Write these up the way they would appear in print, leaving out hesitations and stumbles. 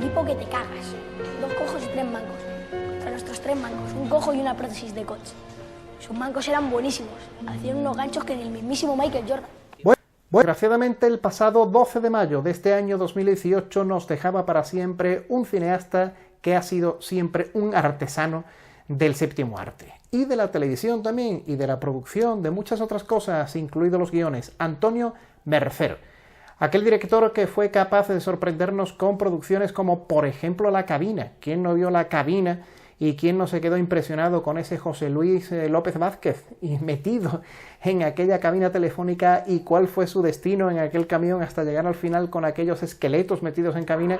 tipo que te cagas. 2 cojos y 3 mancos. Contra nuestros 3 mancos, un cojo y una prótesis de coche. Sus mancos eran buenísimos. Hacían unos ganchos que ni el mismísimo Michael Jordan. Bueno, desgraciadamente el pasado 12 de mayo de este año 2018 nos dejaba para siempre un cineasta que ha sido siempre un artesano del séptimo arte. Y de la televisión también, y de la producción, de muchas otras cosas, incluidos los guiones, Antonio Mercero. Aquel director que fue capaz de sorprendernos con producciones como, por ejemplo, La Cabina. ¿Quién no vio La Cabina? ¿Y quién no se quedó impresionado con ese José Luis López Vázquez y metido en aquella cabina telefónica? ¿Y cuál fue su destino en aquel camión hasta llegar al final con aquellos esqueletos metidos en cabinas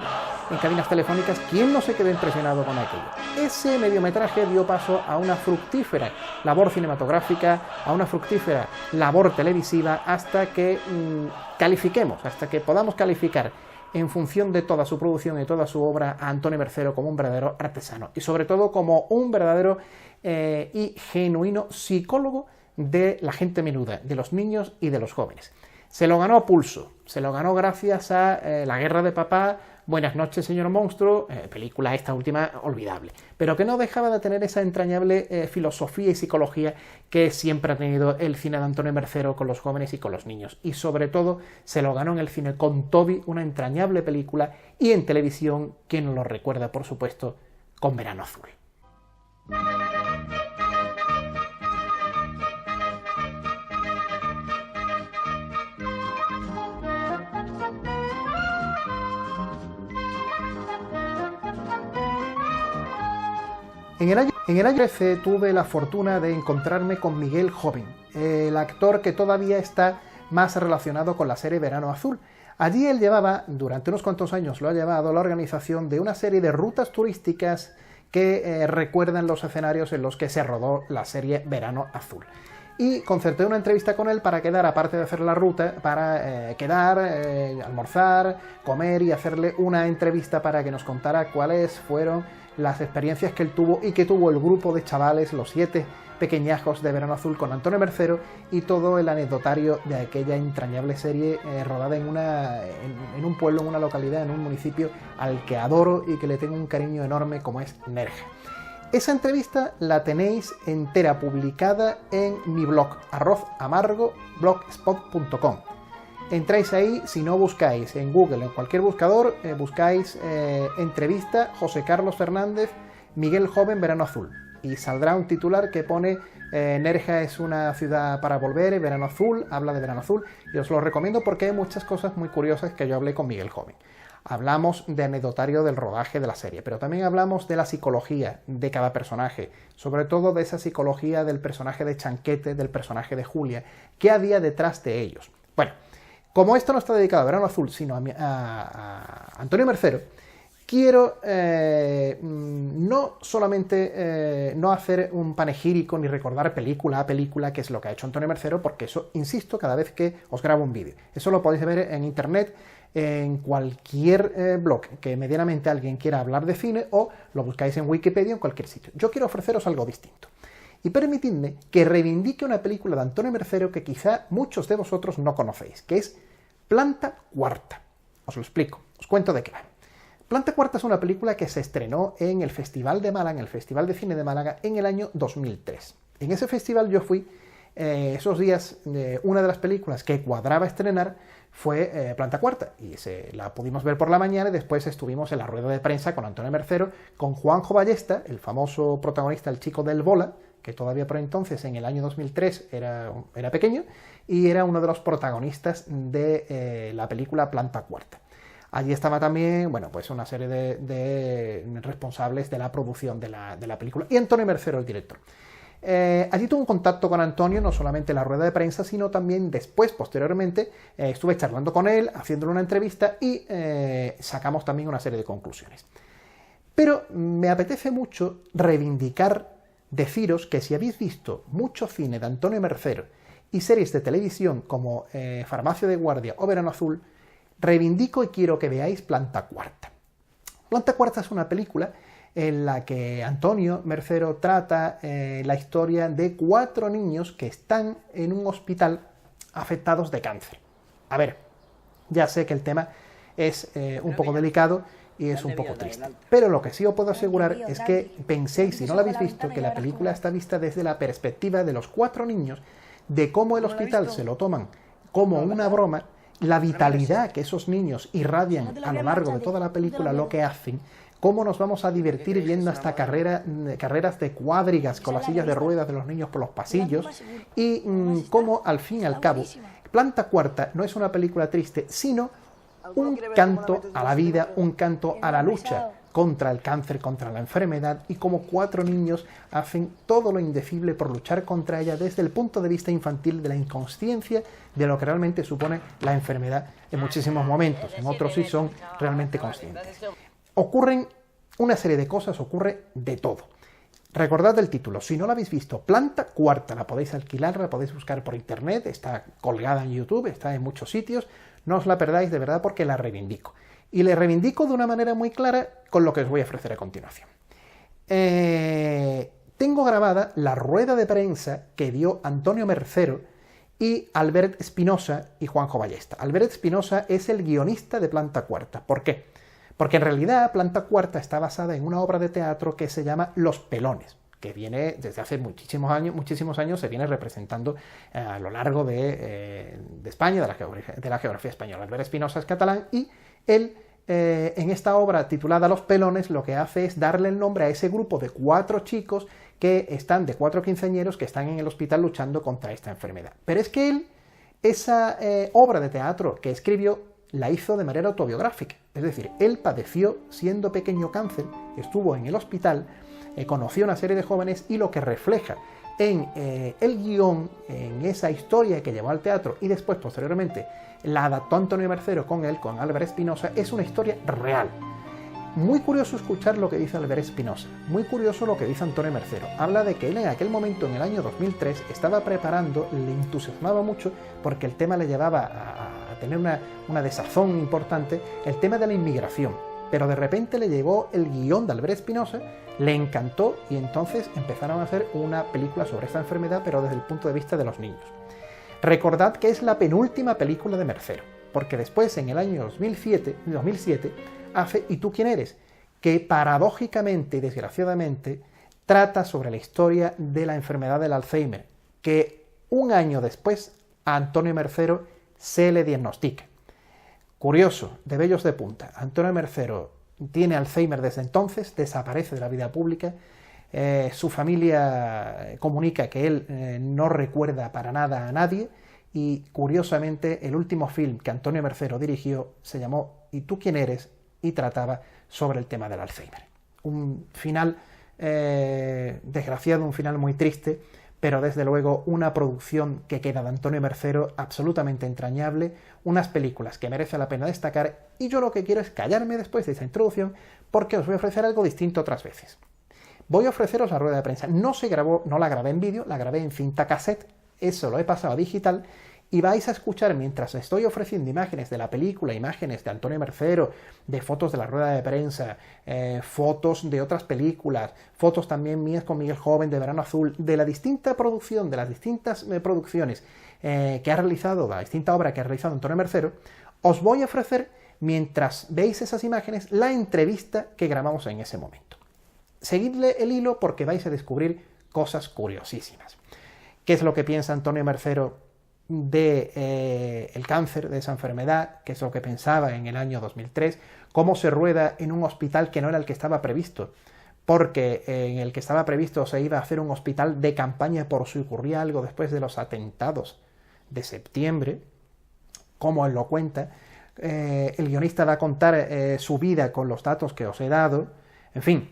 telefónicas? ¿Quién no se quedó impresionado con aquello? Ese mediometraje dio paso a una fructífera labor cinematográfica, a una fructífera labor televisiva, hasta que califiquemos, hasta que podamos calificar en función de toda su producción y toda su obra a Antonio Mercero como un verdadero artesano y sobre todo como un verdadero y genuino psicólogo de la gente menuda, de los niños y de los jóvenes. Se lo ganó a pulso, se lo ganó gracias a La Guerra de Papá, Buenas noches, señor monstruo, película esta última olvidable, pero que no dejaba de tener esa entrañable filosofía y psicología que siempre ha tenido el cine de Antonio Mercero con los jóvenes y con los niños. Y sobre todo se lo ganó en el cine con Toby, una entrañable película, y en televisión, quien nos lo recuerda, por supuesto, con Verano Azul. En el año 13 tuve la fortuna de encontrarme con Miguel Joven, el actor que todavía está más relacionado con la serie Verano Azul. Allí él llevaba, durante unos cuantos años lo ha llevado, la organización de una serie de rutas turísticas que recuerdan los escenarios en los que se rodó la serie Verano Azul. Y concerté una entrevista con él para quedar, aparte de hacer la ruta, para almorzar, comer y hacerle una entrevista para que nos contara cuáles fueron las experiencias que él tuvo y que tuvo el grupo de chavales, los 7 pequeñajos de Verano Azul con Antonio Mercero, y todo el anecdotario de aquella entrañable serie rodada en un pueblo, en una localidad, en un municipio al que adoro y que le tengo un cariño enorme, como es Nerja. Esa entrevista la tenéis entera publicada en mi blog, arrozamargoblogspot.com. Entráis ahí, si no buscáis en Google, en cualquier buscador, buscáis entrevista José Carlos Fernández, Miguel Joven, Verano Azul. Y saldrá un titular que pone Nerja es una ciudad para volver, Verano Azul, habla de Verano Azul. Y os lo recomiendo porque hay muchas cosas muy curiosas que yo hablé con Miguel Joven. Hablamos de anecdotario del rodaje de la serie, pero también hablamos de la psicología de cada personaje, sobre todo de esa psicología del personaje de Chanquete, del personaje de Julia, que había detrás de ellos. Bueno, como esto no está dedicado a Verano Azul, sino a Antonio Mercero, quiero no solamente no hacer un panegírico ni recordar película a película, que es lo que ha hecho Antonio Mercero, porque eso, insisto, cada vez que os grabo un vídeo. Eso lo podéis ver en internet, en cualquier blog que medianamente alguien quiera hablar de cine, o lo buscáis en Wikipedia, en cualquier sitio. Yo quiero ofreceros algo distinto. Y permitidme que reivindique una película de Antonio Mercero que quizá muchos de vosotros no conocéis, que es Planta Cuarta. Os lo explico, os cuento de qué va. Planta Cuarta es una película que se estrenó en el Festival de Málaga, en el Festival de Cine de Málaga, en el año 2003. En ese festival yo fui, esos días, una de las películas que cuadraba estrenar fue Planta Cuarta, y la pudimos ver por la mañana, y después estuvimos en la rueda de prensa con Antonio Mercero, con Juanjo Ballesta, el famoso protagonista, el chico del bola, que todavía por entonces, en el año 2003, era pequeño, y era uno de los protagonistas de la película Planta Cuarta. Allí estaba también, bueno, pues una serie de responsables de la producción de la película, y Antonio Mercero, el director. Allí tuve un contacto con Antonio, no solamente en la rueda de prensa, sino también después, posteriormente, estuve charlando con él, haciéndole una entrevista, y sacamos también una serie de conclusiones. Pero me apetece mucho reivindicar, deciros que si habéis visto mucho cine de Antonio Mercero y series de televisión como Farmacia de Guardia o Verano Azul, reivindico y quiero que veáis Planta Cuarta. Planta Cuarta es una película en la que Antonio Mercero trata la historia de 4 niños que están en un hospital afectados de cáncer. A ver, ya sé que el tema es un poco delicado y es un poco triste. Pero lo que sí os puedo asegurar es que penséis, si no la habéis visto, que la película está vista desde la perspectiva de los 4 niños, de cómo el hospital se lo toman como una broma, la vitalidad que esos niños irradian a lo largo de toda la película, lo que hacen, cómo nos vamos a divertir viendo hasta carreras de cuadrigas con las sillas de ruedas de los niños por los pasillos, y cómo al fin y al cabo Planta Cuarta no es una película triste, sino un canto a la vida, un canto a la lucha contra el cáncer, contra la enfermedad, y como 4 niños hacen todo lo indecible por luchar contra ella desde el punto de vista infantil, de la inconsciencia de lo que realmente supone la enfermedad en muchísimos momentos. En otros sí son realmente conscientes. Ocurren una serie de cosas, ocurre de todo. Recordad el título, si no la habéis visto, Planta Cuarta, la podéis alquilar, la podéis buscar por internet, está colgada en YouTube, está en muchos sitios, no os la perdáis de verdad porque la reivindico. Y le reivindico de una manera muy clara con lo que os voy a ofrecer a continuación. Tengo grabada la rueda de prensa que dio Antonio Mercero y Albert Espinosa y Juanjo Ballesta. Albert Espinosa es el guionista de Planta Cuarta. ¿Por qué? Porque en realidad Planta Cuarta está basada en una obra de teatro que se llama Los Pelones, que viene desde hace muchísimos años se viene representando a lo largo de España, de la geografía española. Albert Espinosa es catalán y él, en esta obra titulada Los Pelones, lo que hace es darle el nombre a ese grupo de 4 chicos que están, de 4 quinceañeros, que están en el hospital luchando contra esta enfermedad. Pero es que él, esa obra de teatro que escribió, la hizo de manera autobiográfica. Es decir, él padeció siendo pequeño cáncer, estuvo en el hospital, conoció a una serie de jóvenes, y lo que refleja en el guión, en esa historia que llevó al teatro y después posteriormente la adaptó Antonio Mercero con él, con Álvaro Espinosa, es una historia real. Muy curioso escuchar lo que dice Álvaro Espinosa, muy curioso lo que dice Antonio Mercero. Habla de que él en aquel momento, en el año 2003, estaba preparando, le entusiasmaba mucho porque el tema le llevaba a tener una desazón importante, el tema de la inmigración. Pero de repente le llegó el guión de Álvaro Espinosa, le encantó y entonces empezaron a hacer una película sobre esta enfermedad, pero desde el punto de vista de los niños. Recordad que es la penúltima película de Mercero, porque después, en el año 2007, hace ¿Y tú quién eres?, que paradójicamente y desgraciadamente trata sobre la historia de la enfermedad del Alzheimer, que un año después a Antonio Mercero se le diagnostica. Curioso, de vellos de punta, Antonio Mercero tiene Alzheimer desde entonces, desaparece de la vida pública, su familia comunica que él no recuerda para nada a nadie, y curiosamente el último film que Antonio Mercero dirigió se llamó ¿Y tú quién eres?, y trataba sobre el tema del Alzheimer. Un final desgraciado, un final muy triste, pero desde luego una producción que queda de Antonio Mercero absolutamente entrañable, unas películas que merece la pena destacar, y yo lo que quiero es callarme después de esta introducción porque os voy a ofrecer algo distinto otras veces. Voy a ofreceros la rueda de prensa. No la grabé en vídeo, la grabé en cinta cassette, eso lo he pasado a digital, y vais a escuchar mientras estoy ofreciendo imágenes de la película, imágenes de Antonio Mercero, de fotos de la rueda de prensa, fotos de otras películas, fotos también mías con Miguel Joven, de Verano Azul, de la distinta producción, de las distintas producciones que ha realizado, la distinta obra que ha realizado Antonio Mercero. Os voy a ofrecer, mientras veis esas imágenes, la entrevista que grabamos en ese momento. Seguidle el hilo porque vais a descubrir cosas curiosísimas. ¿Qué es lo que piensa Antonio Mercero de el cáncer, de esa enfermedad? ¿Qué es lo que pensaba en el año 2003? ¿Cómo se rueda en un hospital que no era el que estaba previsto? Porque en el que estaba previsto se iba a hacer un hospital de campaña por si ocurría algo después de los atentados de septiembre, como él lo cuenta. El guionista va a contar su vida con los datos que os he dado. En fin,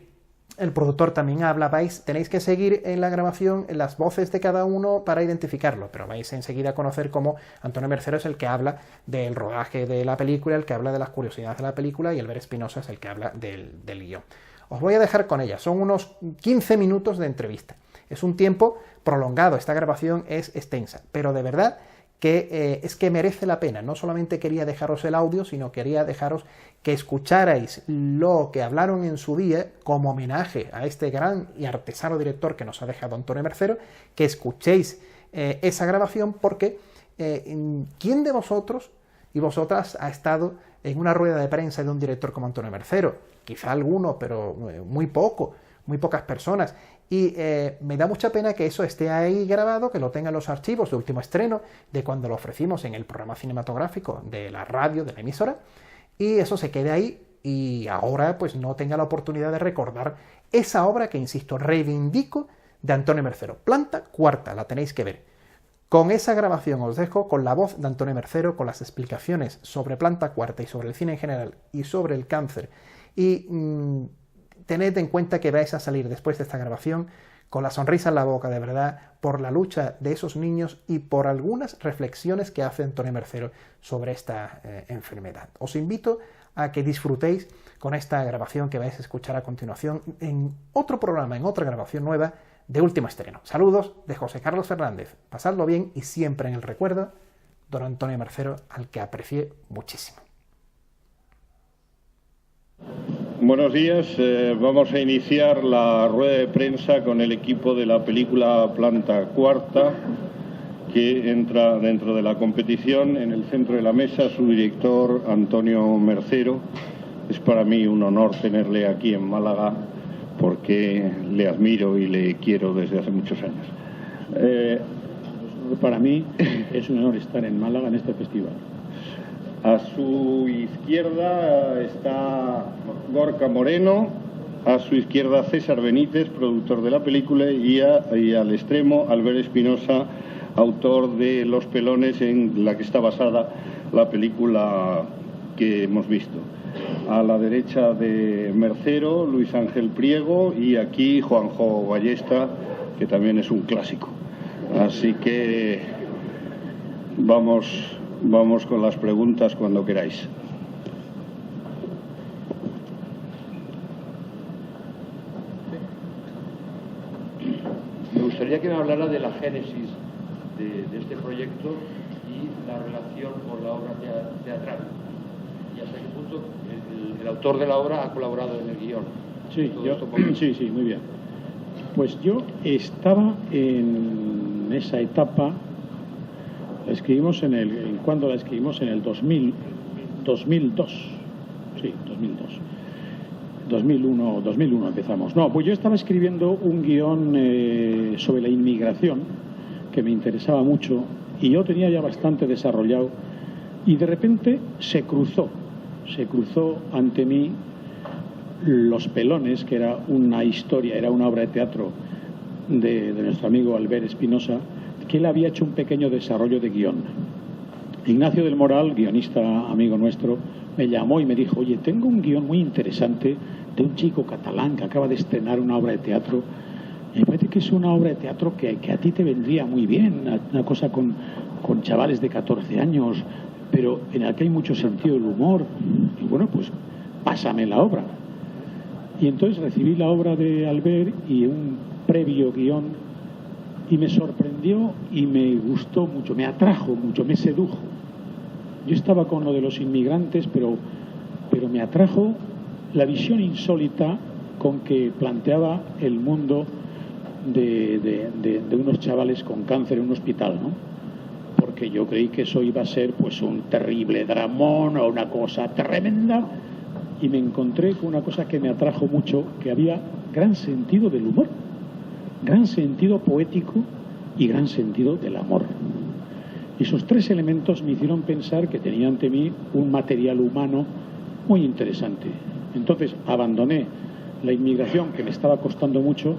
el productor también habla. Tenéis que seguir en la grabación las voces de cada uno para identificarlo, pero vais enseguida a conocer cómo Antonio Mercero es el que habla del rodaje de la película, el que habla de las curiosidades de la película, y Albert Espinosa es el que habla del guión. Os voy a dejar con ella, son unos 15 minutos de entrevista. Es un tiempo prolongado, esta grabación es extensa, pero de verdad que es que merece la pena. No solamente quería dejaros el audio, sino quería dejaros que escucharais lo que hablaron en su día como homenaje a este gran y artesano director que nos ha dejado Antonio Mercero, que escuchéis esa grabación, porque ¿quién de vosotros, y vosotras ha estado en una rueda de prensa de un director como Antonio Mercero, quizá alguno, pero muy pocas personas. Y me da mucha pena que eso esté ahí grabado, que lo tengan los archivos de último estreno, de cuando lo ofrecimos en el programa cinematográfico de la radio, de la emisora, y eso se quede ahí y ahora pues no tenga la oportunidad de recordar esa obra que, insisto, reivindico de Antonio Mercero. Planta Cuarta, la tenéis que ver. Con esa grabación os dejo con la voz de Antonio Mercero, con las explicaciones sobre Planta Cuarta y sobre el cine en general y sobre el cáncer. Y tened en cuenta que vais a salir después de esta grabación con la sonrisa en la boca, de verdad, por la lucha de esos niños y por algunas reflexiones que hace Antonio Mercero sobre esta enfermedad. Os invito a que disfrutéis con esta grabación que vais a escuchar a continuación en otro programa, en otra grabación nueva de último estreno. Saludos de José Carlos Fernández. Pasadlo bien y siempre en el recuerdo, don Antonio Mercero, al que aprecié muchísimo. Buenos días, vamos a iniciar la rueda de prensa con el equipo de la película Planta Cuarta, que entra dentro de la competición. En el centro de la mesa su director, Antonio Mercero. Es para mí un honor tenerle aquí en Málaga, porque le admiro y le quiero desde hace muchos años. Para mí es un honor estar en Málaga en este festival. A su izquierda está Gorka Moreno, a su izquierda César Benítez, productor de la película, y al extremo Albert Espinosa, autor de Los Pelones, en la que está basada la película que hemos visto. A la derecha de Mercero, Luis Ángel Priego, y aquí Juanjo Ballesta, que también es un clásico. Así que vamos con las preguntas cuando queráis. Me gustaría que me hablara de la génesis de este proyecto y la relación con la obra teatral. Y hasta qué punto el autor de la obra ha colaborado en el guión. Sí, muy bien. Pues yo estaba en esa etapa. La escribimos ¿cuándo la escribimos? En el 2002. Sí, 2002. 2001 empezamos. No, pues yo estaba escribiendo un guión sobre la inmigración que me interesaba mucho y yo tenía ya bastante desarrollado, y de repente se cruzó ante mí Los Pelones, que era una historia, era una obra de teatro de nuestro amigo Albert Espinosa, que él había hecho un pequeño desarrollo de guión. Ignacio del Moral, guionista amigo nuestro, me llamó y me dijo: oye, tengo un guión muy interesante de un chico catalán que acaba de estrenar una obra de teatro. Me parece que es una obra de teatro que a ti te vendría muy bien, una cosa con chavales de 14 años, pero en la que hay mucho sentido del humor. Y bueno, pues pásame la obra. Y entonces recibí la obra de Albert y un previo guión, y me sorprendió y me gustó mucho, me atrajo mucho, me sedujo. Yo estaba con lo de los inmigrantes, pero me atrajo la visión insólita con que planteaba el mundo de unos chavales con cáncer en un hospital, ¿no? Porque yo creí que eso iba a ser pues un terrible dramón o una cosa tremenda, y me encontré con una cosa que me atrajo mucho, que había gran sentido del humor, gran sentido poético y gran sentido del amor. Esos tres elementos me hicieron pensar que tenía ante mí un material humano muy interesante. Entonces abandoné la inmigración, que me estaba costando mucho,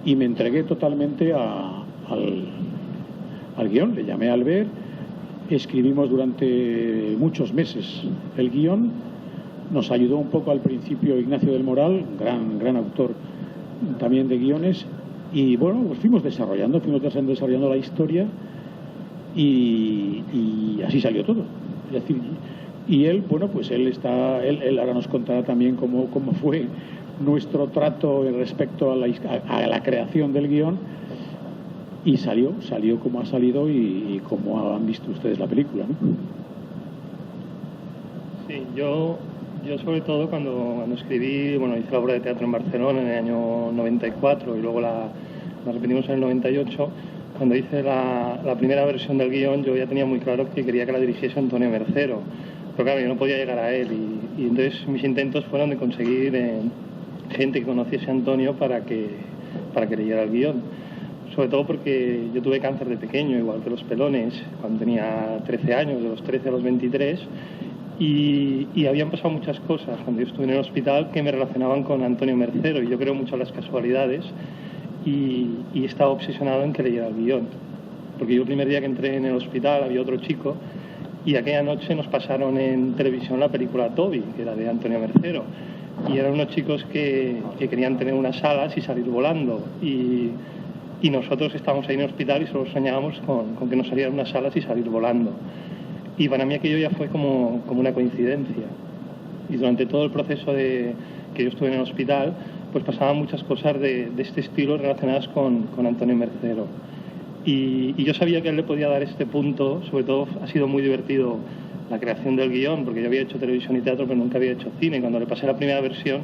y me entregué totalmente al guión. Le llamé a Albert, escribimos durante muchos meses el guión. Nos ayudó un poco al principio Ignacio del Moral, gran autor también de guiones, y bueno, pues fuimos desarrollando la historia, y así salió todo. Es decir, y él, bueno, pues él ahora nos contará también cómo fue nuestro trato respecto a la creación del guión, y salió como ha salido y como han visto ustedes la película, ¿no? Sí, yo sobre todo cuando escribí, hice la obra de teatro en Barcelona en el año 94 y luego la repetimos en el 98, cuando hice la primera versión del guión, yo ya tenía muy claro que quería que la dirigiese Antonio Mercero. Pero claro, yo no podía llegar a él y entonces mis intentos fueron de conseguir gente que conociese a Antonio para que leyera el guión. Sobre todo porque yo tuve cáncer de pequeño, igual que los pelones, cuando tenía 13 años, de los 13 a los 23, y habían pasado muchas cosas cuando yo estuve en el hospital que me relacionaban con Antonio Mercero, y yo creo mucho en las casualidades, y estaba obsesionado en que leyera el guión. Porque yo el primer día que entré en el hospital había otro chico, y aquella noche nos pasaron en televisión la película Toby, que era de Antonio Mercero, y eran unos chicos que querían tener unas alas y salir volando, y nosotros estábamos ahí en el hospital y solo soñábamos con que nos salieran unas alas y salir volando. Y para mí aquello ya fue como una coincidencia. Y durante todo el proceso que yo estuve en el hospital, pues pasaban muchas cosas de este estilo relacionadas con Antonio Mercero. Y yo sabía que él le podía dar este punto. Sobre todo ha sido muy divertido la creación del guión, porque yo había hecho televisión y teatro, pero nunca había hecho cine. Y cuando le pasé la primera versión,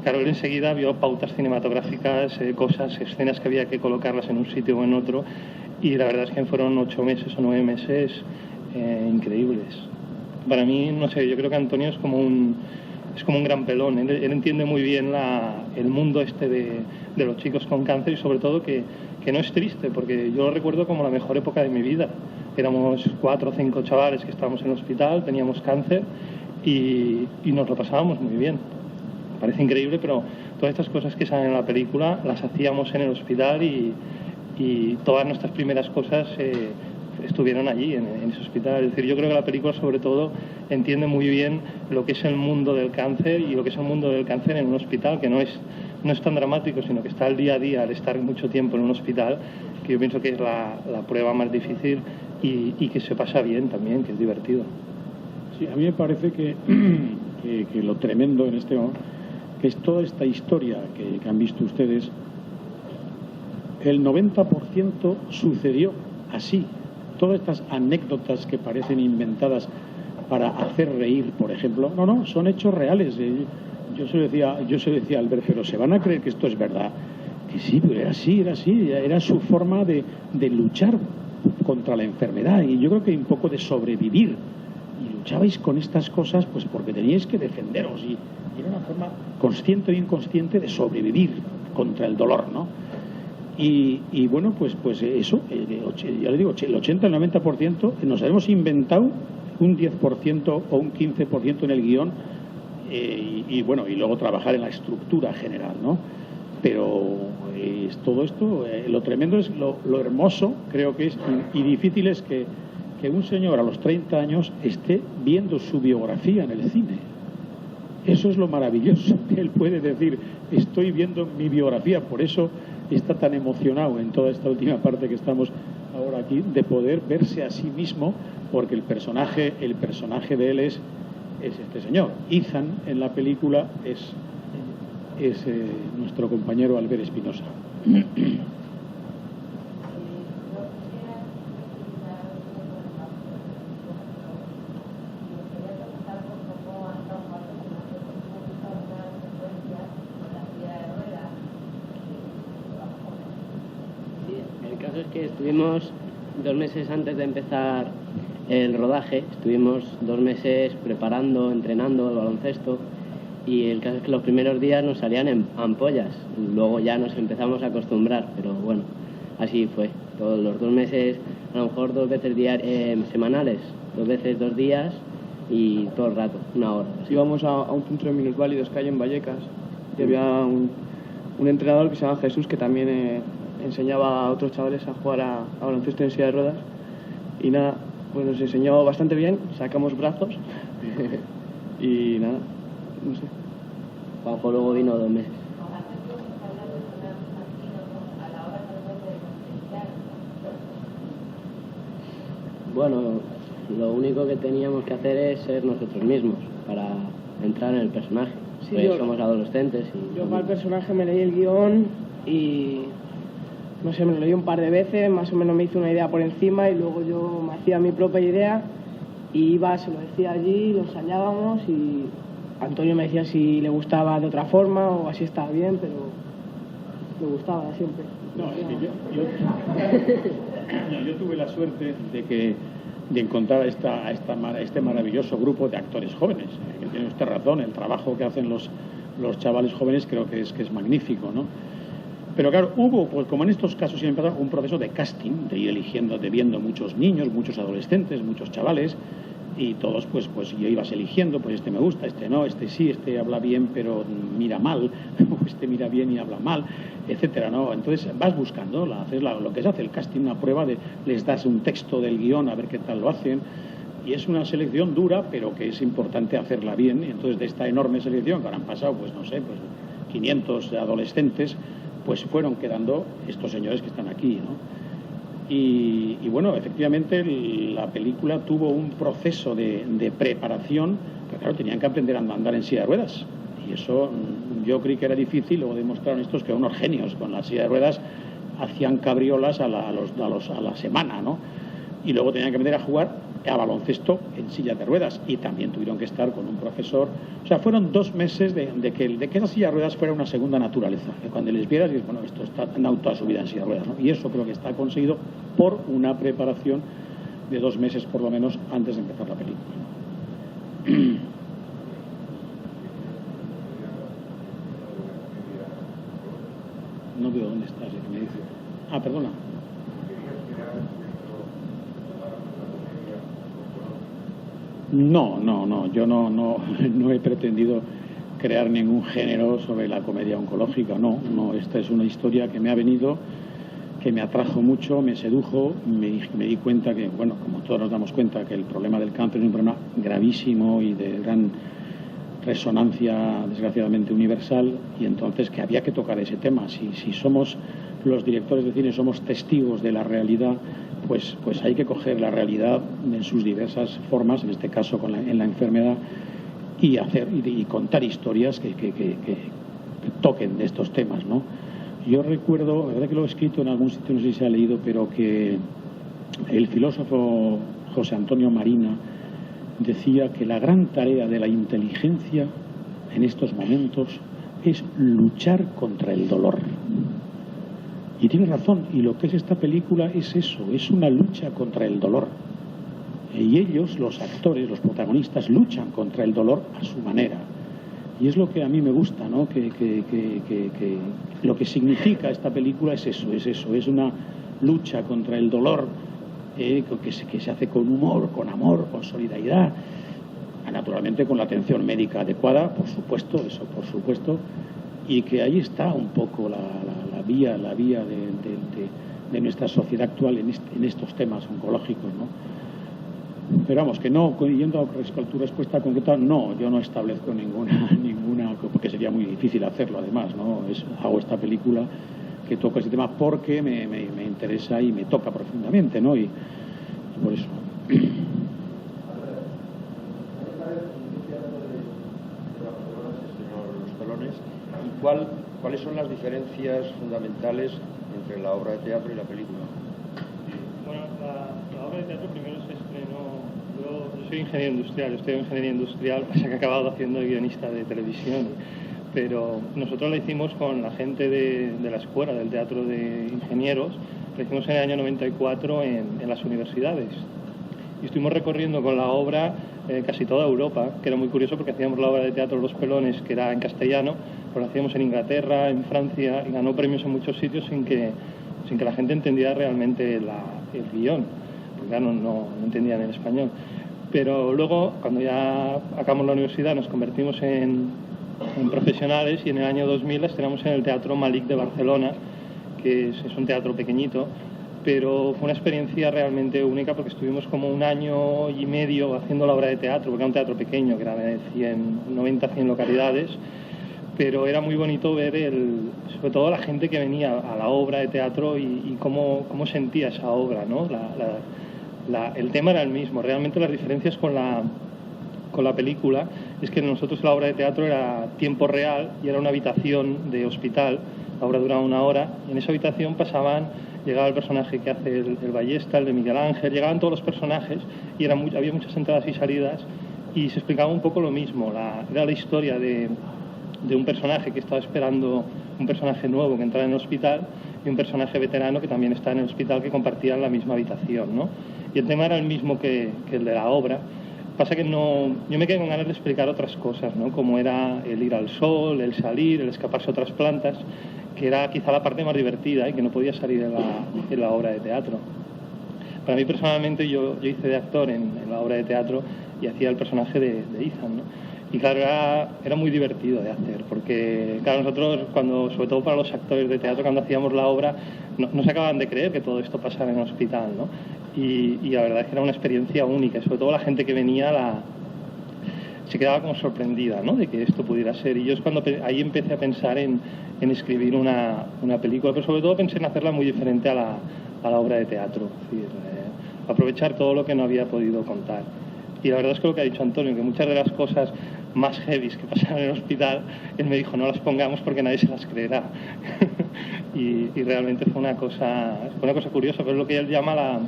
claro, él enseguida vio pautas cinematográficas, cosas, escenas que había que colocarlas en un sitio o en otro, y la verdad es que fueron 8 meses o 9 meses increíbles. Para mí, no sé, yo creo que Antonio es como un gran pelón. Él entiende muy bien el mundo este de los chicos con cáncer, y sobre todo que no es triste, porque yo lo recuerdo como la mejor época de mi vida. Éramos 4 o 5 chavales que estábamos en el hospital, teníamos cáncer y nos lo pasábamos muy bien. Parece increíble, pero todas estas cosas que salen en la película las hacíamos en el hospital, y todas nuestras primeras cosas estuvieron allí, en ese hospital. Es decir, yo creo que la película sobre todo entiende muy bien lo que es el mundo del cáncer, y lo que es el mundo del cáncer en un hospital, que no es tan dramático, sino que está al día a día, al estar mucho tiempo en un hospital, que yo pienso que es la prueba más difícil, y que se pasa bien también, que es divertido. Sí, a mí me parece que lo tremendo en este momento, que es toda esta historia que han visto ustedes, el 90% sucedió así. Todas estas anécdotas que parecen inventadas para hacer reír, por ejemplo, no, son hechos reales. Yo se lo decía a Albert, pero ¿se van a creer que esto es verdad? Que sí, pero era así, era su forma de luchar contra la enfermedad, y yo creo que un poco de sobrevivir, y luchabais con estas cosas pues porque teníais que defenderos, y era una forma consciente o inconsciente de sobrevivir contra el dolor, ¿no? Y bueno, pues eso, ya le digo, el 80, el 90% nos hemos inventado un 10% o un 15% en el guión, y bueno, y luego trabajar en la estructura general, ¿no? Pero es todo esto, lo tremendo es lo hermoso, creo que es, y difícil es que un señor a los 30 años esté viendo su biografía en el cine. Eso es lo maravilloso, que él puede decir, estoy viendo mi biografía. Por eso está tan emocionado en toda esta última parte que estamos ahora aquí, de poder verse a sí mismo, porque el personaje de él es este señor. Ethan en la película es nuestro compañero Albert Espinosa. El caso es que estuvimos 2 meses antes de empezar el rodaje, estuvimos 2 meses preparando, entrenando el baloncesto, y el caso es que los primeros días nos salían en ampollas, luego ya nos empezamos a acostumbrar, pero bueno, así fue. Todos los 2 meses, a lo mejor 2 veces semanales, 2 veces 2 días, y todo el rato, 1 hora. Así. Íbamos a un centro de minusválidos que hay en Vallecas, y había un entrenador que se llama Jesús, que también enseñaba a otros chavales a jugar a baloncesto en silla de ruedas, y nada, pues nos enseñó bastante bien, sacamos brazos y nada, no sé. Juanjo luego vino 2 meses. Bueno, lo único que teníamos que hacer es ser nosotros mismos para entrar en el personaje. Sí, pues somos adolescentes y... Yo para el personaje me leí el guión y... no sé, me lo leí un par de veces, más o menos me hice una idea por encima, y luego yo me hacía mi propia idea y iba, se lo decía allí, lo ensayábamos, y Antonio me decía si le gustaba de otra forma o así estaba bien, pero me gustaba siempre. No, es que yo tuve la suerte de encontrar a este maravilloso grupo de actores jóvenes. Que tiene usted razón, el trabajo que hacen los chavales jóvenes creo que es magnífico, ¿no? Pero claro, hubo, pues como en estos casos siempre pasa, un proceso de casting, de ir eligiendo, de viendo muchos niños, muchos adolescentes, muchos chavales, y todos pues yo ibas eligiendo, pues este me gusta, este no, este sí, este habla bien pero mira mal, o este mira bien y habla mal, etcétera, ¿no? Entonces vas buscando, lo que se hace el casting, una prueba les das un texto del guión a ver qué tal lo hacen, y es una selección dura, pero que es importante hacerla bien. Y entonces de esta enorme selección que ahora han pasado, pues no sé, pues 500 adolescentes, pues fueron quedando estos señores que están aquí, ¿no? Y bueno, efectivamente la película tuvo un proceso de preparación, pero claro, tenían que aprender a andar en silla de ruedas. Y eso yo creí que era difícil, luego demostraron estos que eran unos genios, con la silla de ruedas hacían cabriolas a la semana, ¿no? Y luego tenían que aprender a jugar a baloncesto en silla de ruedas, y también tuvieron que estar con un profesor. O sea, fueron 2 meses de que esa silla de ruedas fuera una segunda naturaleza, que cuando les vieras dices, bueno, esto han dado toda su vida en silla de ruedas, ¿no? Y eso creo que está conseguido por una preparación de 2 meses por lo menos antes de empezar la película. No veo dónde estás, ¿qué me dice? Ah, perdona. No, yo no he pretendido crear ningún género sobre la comedia oncológica, no, esta es una historia que me ha venido, que me atrajo mucho, me sedujo, me di cuenta que, bueno, como todos nos damos cuenta, que el problema del cáncer es un problema gravísimo y de gran resonancia, desgraciadamente, universal, y entonces que había que tocar ese tema. Si somos los directores de cine, somos testigos de la realidad, pues hay que coger la realidad en sus diversas formas, en este caso en la enfermedad, y contar historias que toquen de estos temas, ¿no? Yo recuerdo, la verdad que lo he escrito en algún sitio, no sé si se ha leído, pero que el filósofo José Antonio Marina decía que la gran tarea de la inteligencia en estos momentos es luchar contra el dolor. Y tiene razón, y lo que es esta película es eso, es una lucha contra el dolor. Y ellos, los actores, los protagonistas, luchan contra el dolor a su manera. Y es lo que a mí me gusta, ¿no? Que lo que significa esta película es eso, es una lucha contra el dolor, que se hace con humor, con amor, con solidaridad, naturalmente con la atención médica adecuada, por supuesto, eso por supuesto, y que ahí está un poco la vía de nuestra sociedad actual en estos temas oncológicos, ¿no? Pero vamos, que no, yendo a tu respuesta concreta, no, yo no establezco ninguna, porque sería muy difícil hacerlo además, ¿no? Hago esta película que toca ese tema porque me interesa y me toca profundamente, ¿no? Y por eso. ¿Cuáles son las diferencias fundamentales entre la obra de teatro y la película? Bueno, la obra de teatro primero se estrenó. Yo soy ingeniero industrial, estudio ingeniería industrial, pasa que he acabado haciendo guionista de televisión, pero nosotros la hicimos con la gente de la escuela del teatro de ingenieros, la hicimos en el año 94 en las universidades. Y estuvimos recorriendo con la obra casi toda Europa, que era muy curioso porque hacíamos la obra de teatro Los Pelones, que era en castellano, pero la hacíamos en Inglaterra, en Francia, y ganó premios en muchos sitios sin que la gente entendiera realmente el guión, porque claro, no entendían el español. Pero luego, cuando ya acabamos la universidad, nos convertimos en profesionales, y en el año 2000 la estrenamos en el Teatro Malik de Barcelona, que es un teatro pequeñito, pero fue una experiencia realmente única porque estuvimos como 1 año y medio haciendo la obra de teatro, porque era un teatro pequeño, que era de 90-100 localidades, pero era muy bonito ver sobre todo la gente que venía a la obra de teatro y cómo sentía esa obra, ¿no? El tema era el mismo, realmente las diferencias con la película es que nosotros la obra de teatro era tiempo real y era una habitación de hospital, la obra duraba 1 hora, y en esa habitación llegaba el personaje que hace el ballesta, el de Miguel Ángel, llegaban todos los personajes y había muchas entradas y salidas, y se explicaba un poco lo mismo, era la historia de un personaje que estaba esperando un personaje nuevo que entrara en el hospital, y un personaje veterano que también está en el hospital, que compartían la misma habitación, ¿no? Y el tema era el mismo que el de la obra. Pasa que yo me quedé con ganas de explicar otras cosas, ¿no? Como era el ir al sol, el salir, el escaparse a otras plantas, que era quizá la parte más divertida y que no podía salir en la obra de teatro. Para mí personalmente yo hice de actor en la obra de teatro y hacía el personaje de Ethan, ¿no? Y claro, era muy divertido de hacer, porque claro, nosotros, sobre todo para los actores de teatro, cuando hacíamos la obra, no se acababan de creer que todo esto pasara en el hospital, ¿no? Y la verdad es que era una experiencia única, y sobre todo la gente que venía se quedaba como sorprendida, ¿no? De que esto pudiera ser. Y yo es cuando ahí empecé a pensar en escribir una película, pero sobre todo pensé en hacerla muy diferente a la obra de teatro, es decir, aprovechar todo lo que no había podido contar. Y la verdad es que lo que ha dicho Antonio, que muchas de las cosas más heavies que pasaron en el hospital, él me dijo, no las pongamos porque nadie se las creerá. y realmente fue una cosa curiosa, pero es lo que él llama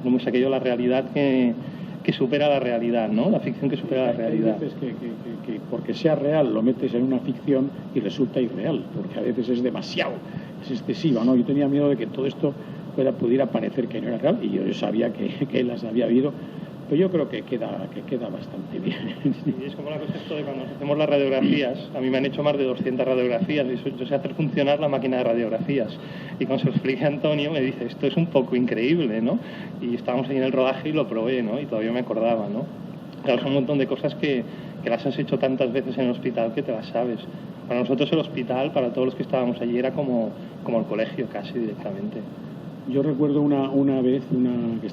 como saqué yo, la realidad que supera la realidad, ¿no? La ficción que supera la realidad. Hay veces que porque sea real lo metes en una ficción y resulta irreal, porque a veces es demasiado, es excesiva, ¿no? Yo tenía miedo de que todo esto pudiera parecer que no era real, y yo sabía que las había habido, pero yo creo que queda bastante bien. Sí, es como la cosa esto de cuando nos hacemos las radiografías. A mí me han hecho más de 200 radiografías y yo sé hacer funcionar la máquina de radiografías. Y cuando se lo expliqué a Antonio me dice, esto es un poco increíble, ¿no? Y estábamos ahí en el rodaje y lo probé, ¿no? Y todavía me acordaba, ¿no? Claro, son un montón de cosas que las has hecho tantas veces en el hospital que te las sabes. Para nosotros el hospital, para todos los que estábamos allí, era como el colegio casi directamente. Yo recuerdo una vez,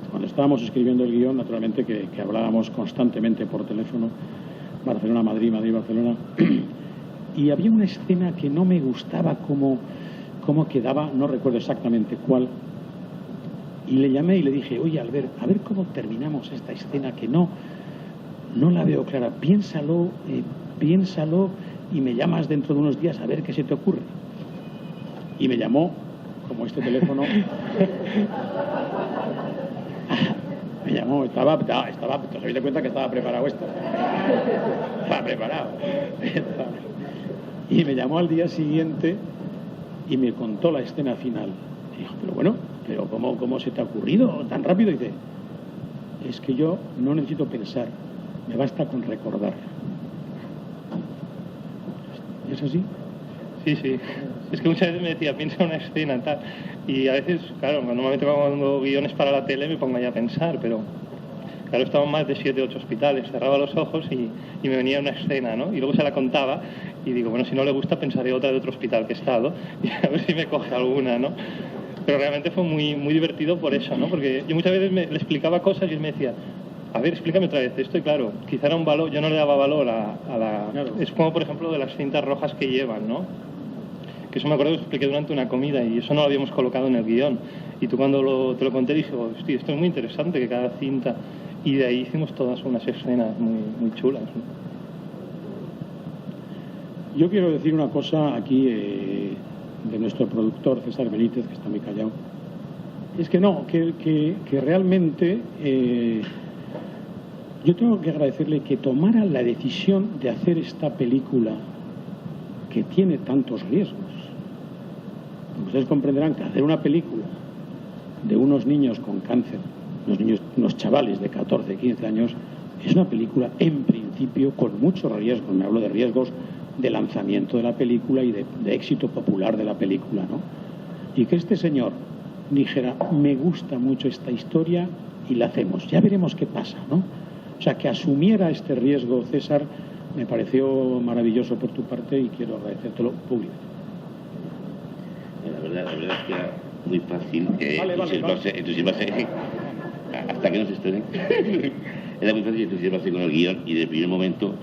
cuando estábamos escribiendo el guión, naturalmente que hablábamos constantemente por teléfono, Barcelona-Madrid, Madrid-Barcelona, y había una escena que no me gustaba cómo quedaba, no recuerdo exactamente cuál, y le llamé y le dije, oye Albert, a ver cómo terminamos esta escena que no la veo clara, piénsalo y me llamas dentro de unos días a ver qué se te ocurre. Y me llamó, como este teléfono, me llamó, estaba, ¿te habéis de cuenta que estaba preparado esto? Estaba preparado. Y me llamó al día siguiente y me contó la escena final. Y dijo, pero ¿cómo se te ha ocurrido tan rápido? Y dice, es que yo no necesito pensar, me basta con recordar. ¿Es así? Sí. Es que muchas veces me decía, piensa una escena, tal. Y a veces, claro, normalmente cuando guiones para la tele me pongo ahí a pensar, pero claro, estaba en más de 7 u 8 hospitales, cerraba los ojos y me venía una escena, ¿no? Y luego se la contaba y digo, bueno, si no le gusta pensaré otra de otro hospital que he estado y a ver si me coge alguna, ¿no? Pero realmente fue muy, muy divertido por eso, ¿no? Porque yo muchas veces le explicaba cosas y él me decía, a ver, explícame otra vez esto, y claro, quizá era un valor, yo no le daba valor a la... Claro. Es como, por ejemplo, de las cintas rojas que llevan, ¿no? Que eso me acuerdo que lo expliqué durante una comida y eso no lo habíamos colocado en el guión. Y tú cuando te lo conté dije, hostia, esto es muy interesante, que cada cinta... Y de ahí hicimos todas unas escenas muy, muy chulas, ¿no? Yo quiero decir una cosa aquí de nuestro productor César Benítez, que está muy callado. Es que realmente yo tengo que agradecerle que tomara la decisión de hacer esta película que tiene tantos riesgos. Ustedes comprenderán que hacer una película de unos niños con cáncer, unos chavales de 14, 15 años, es una película en principio con muchos riesgos. Me hablo de riesgos de lanzamiento de la película y de éxito popular de la película, ¿no? Y que este señor dijera, me gusta mucho esta historia y la hacemos, ya veremos qué pasa, ¿no? O sea, que asumiera este riesgo, César, me pareció maravilloso por tu parte y quiero agradecértelo públicamente. La verdad es que era muy fácil entusiasmarse hasta que no se estrene. Era muy fácil entusiasmarse con el guión y desde el primer momento,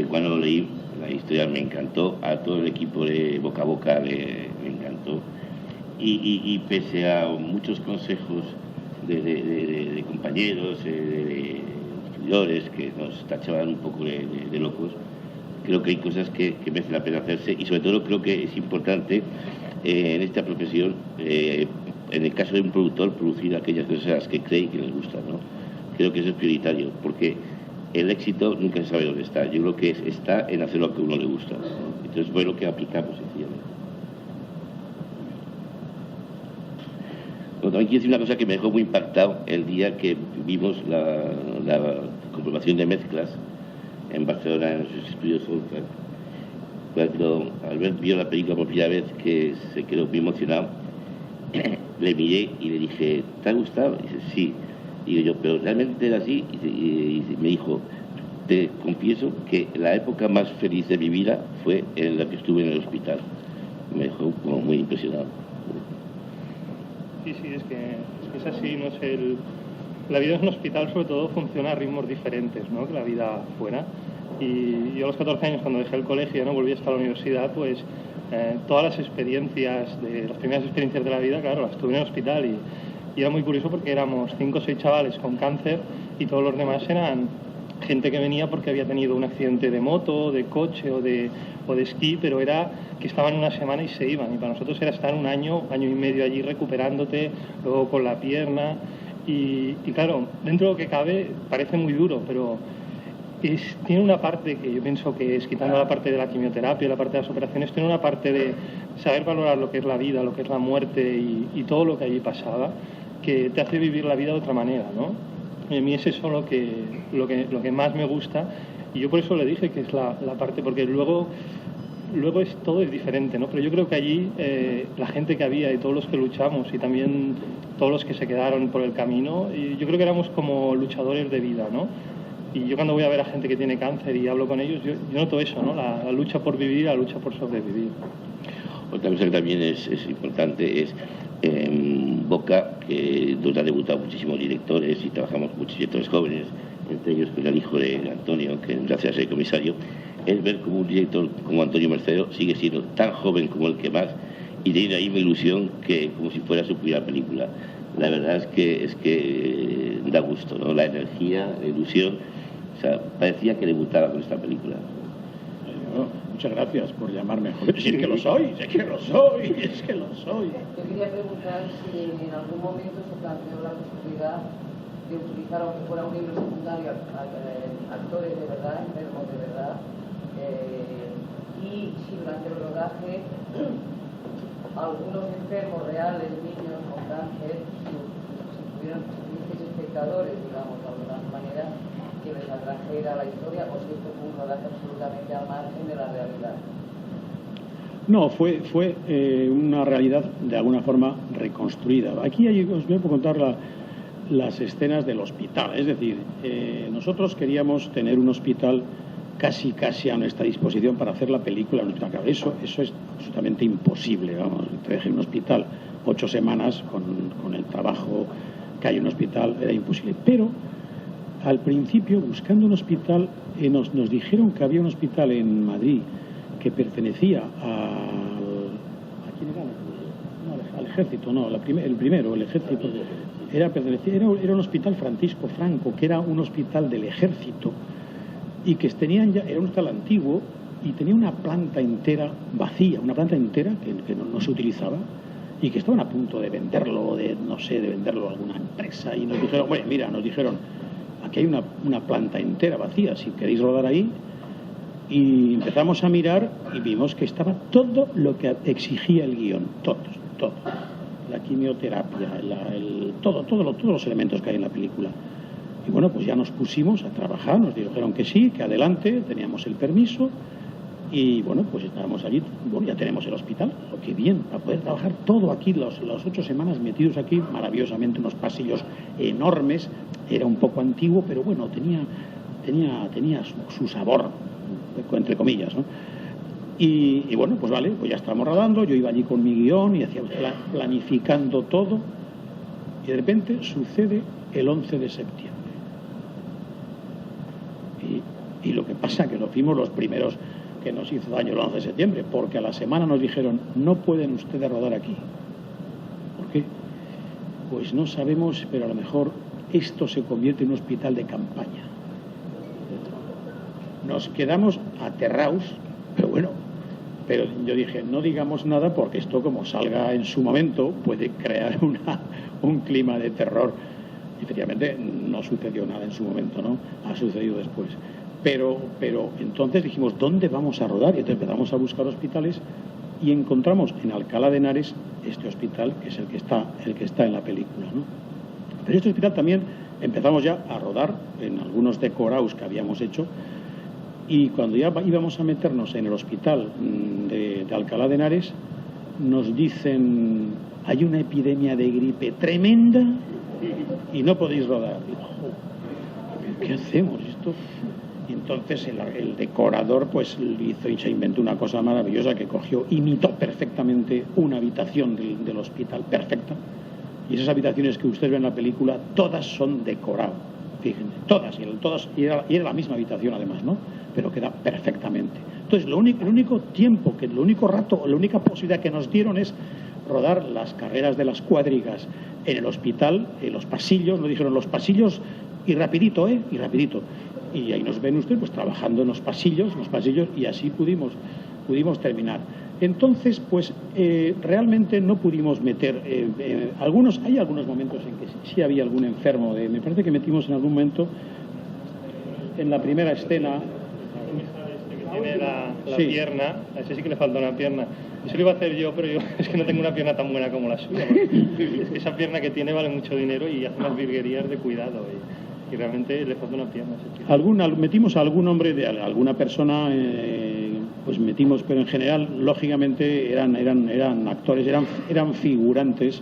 cuando lo leí, la historia me encantó, a todo el equipo de Boca a Boca le encantó. Y pese a muchos consejos de compañeros, de seguidores que nos tachaban un poco de locos, creo que hay cosas que merecen la pena hacerse y sobre todo creo que es importante en esta profesión, en el caso de un productor, producir aquellas cosas que cree y que les gustan, ¿no? Creo que eso es prioritario, porque el éxito nunca se sabe dónde está. Yo creo que está en hacer lo que a uno le gusta, ¿no? Entonces fue lo que aplicamos sencillamente. también quiero decir una cosa que me dejó muy impactado el día que vimos la comprobación de mezclas en Barcelona, en los estudios Soundtrack. Cuando Albert vio la película por primera vez, que se quedó muy emocionado, le miré y le dije, ¿te ha gustado? Y dice, sí. Digo yo, ¿pero realmente era así? Y me dijo, te confieso que la época más feliz de mi vida fue en la que estuve en el hospital. Me dejó como muy impresionado. Sí, es que es así, no sé, la vida en un hospital sobre todo funciona a ritmos diferentes, ¿no?, que la vida fuera. Y yo a los 14 años, cuando dejé el colegio, no volví hasta la universidad, pues todas las experiencias, las primeras experiencias de la vida, claro, las tuve en el hospital y era muy curioso porque éramos 5 o 6 chavales con cáncer y todos los demás eran gente que venía porque había tenido un accidente de moto, de coche o de esquí, pero era que estaban una semana y se iban. Y para nosotros era estar un año y medio allí recuperándote, luego con la pierna. Y claro, dentro de lo que cabe parece muy duro, pero tiene una parte que yo pienso que es, quitando la parte de la quimioterapia, la parte de las operaciones, tiene una parte de saber valorar lo que es la vida, lo que es la muerte y todo lo que allí pasaba, que te hace vivir la vida de otra manera, ¿no? Y a mí es eso lo que más me gusta, y yo por eso le dije que es la parte, porque luego todo es diferente, ¿no? Pero yo creo que allí la gente que había y todos los que luchamos y también todos los que se quedaron por el camino, y yo creo que éramos como luchadores de vida, ¿no? Y yo cuando voy a ver a gente que tiene cáncer y hablo con ellos, yo noto eso, ¿no? La lucha por vivir, la lucha por sobrevivir. Otra cosa que también es importante es Boca, donde han debutado muchísimos directores y trabajamos muchos directores jóvenes, entre ellos con el hijo de Antonio, que gracias a ser comisario, es ver como un director como Antonio Mercero sigue siendo tan joven como el que más y tiene la misma ilusión que como si fuera su primera película. La verdad es que da gusto, ¿no? La energía, la ilusión, o sea, parecía que debutaba con esta película. Muchas gracias por llamarme joven. Si es que lo soy, es que lo soy. Yo quería preguntar si en algún momento se planteó la posibilidad de utilizar, aunque fuera un libro secundario, actores de verdad, enfermos de verdad, y si durante el rodaje algunos enfermos reales, niños con cáncer, si tuvieran espectadores, digamos, de alguna manera, que les atrajera la historia, o si esto fue un rodaje absolutamente al margen de la realidad. No, fue una realidad de alguna forma reconstruida. Aquí os voy a contar las escenas del hospital. Es decir, nosotros queríamos tener un hospital casi a nuestra disposición para hacer la película. Eso es absolutamente imposible. Vamos, trabajar en un hospital 8 semanas con el trabajo que hay en un hospital era imposible. Pero al principio, buscando un hospital, nos dijeron que había un hospital en Madrid que pertenecía al ejército, no, el ejército. Era un hospital Francisco Franco, que era un hospital del ejército y que era un hospital antiguo y tenía una planta entera vacía, una planta entera que no se utilizaba y que estaban a punto de venderlo, de venderlo a alguna empresa, y nos dijeron, aquí hay una planta entera vacía, si queréis rodar ahí. Y empezamos a mirar y vimos que estaba todo lo que exigía el guión, todo. La quimioterapia, todos los elementos que hay en la película. Y bueno, pues ya nos pusimos a trabajar, nos dijeron que sí, que adelante, teníamos el permiso y bueno, pues estábamos allí, bueno, ya tenemos el hospital, qué bien, para poder trabajar todo aquí, las 8 semanas metidos aquí, maravillosamente, unos pasillos enormes, era un poco antiguo, pero bueno, tenía su sabor, entre comillas, ¿no? Y bueno, pues vale, pues ya estábamos rodando, yo iba allí con mi guión y hacía planificando todo y de repente sucede el 11 de septiembre. Y lo que pasa que no fuimos los primeros que nos hizo daño el 11 de septiembre, porque a la semana nos dijeron, no pueden ustedes rodar aquí. ¿Por qué? Pues no sabemos, pero a lo mejor esto se convierte en un hospital de campaña. Nos quedamos aterrados, pero bueno, pero yo dije, no digamos nada porque esto, como salga en su momento, puede crear un clima de terror. Efectivamente, no sucedió nada en su momento, ¿no? Ha sucedido después. Pero entonces dijimos, ¿dónde vamos a rodar? Y entonces empezamos a buscar hospitales y encontramos en Alcalá de Henares este hospital, que es el que está en la película, ¿no? Pero este hospital también empezamos ya a rodar en algunos decorados que habíamos hecho, y cuando ya íbamos a meternos en el hospital de Alcalá de Henares, nos dicen: hay una epidemia de gripe tremenda y no podéis rodar. Digo, ¿qué hacemos esto? Y entonces el decorador pues hizo y se inventó una cosa maravillosa, que imitó perfectamente una habitación del hospital, perfecta. Y esas habitaciones que ustedes ven en la película, todas son decorado, fíjense, todas, y era la misma habitación además, ¿no? Pero queda perfectamente. Entonces, el único tiempo, el único rato, la única posibilidad que nos dieron es rodar las carreras de las cuadrigas en el hospital, en los pasillos, nos dijeron los pasillos, y rapidito, y rapidito. Y ahí nos ven ustedes pues trabajando en los pasillos, y así pudimos terminar. Entonces, pues realmente no pudimos meter hay algunos momentos en que sí había algún enfermo. Me parece que metimos en algún momento en la primera escena. Tiene la Sí. pierna, a ese sí que le falta una pierna. Eso lo iba a hacer yo, pero yo es que no tengo una pierna tan buena como la suya. Es que esa pierna que tiene vale mucho dinero y hace unas virguerías de cuidado. Y realmente le falta una pierna. Metimos a algún hombre, de alguna persona, pues metimos, pero en general, lógicamente, eran actores, eran figurantes,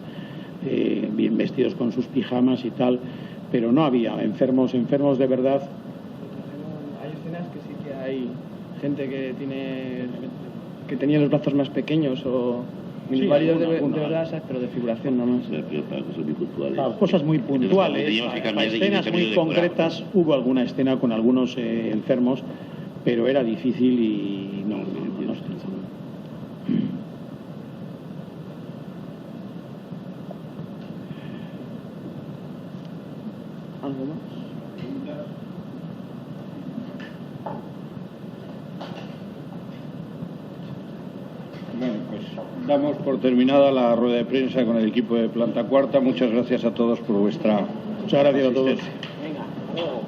bien vestidos con sus pijamas y tal, pero no había enfermos de verdad. Hay escenas que sí que hay gente que tenía los brazos más pequeños o minusválidos de verdad, pero de figuración nada más. Claro, cosas muy puntuales, para escenas muy concretas. Hubo alguna escena con algunos enfermos, pero era difícil y no se pensaba. ¿Algo más? Bueno, pues damos por terminada la rueda de prensa con el equipo de Planta Cuarta. Muchas gracias a todos por vuestra Muchas gracias a todos. asistencia. Venga, hasta luego.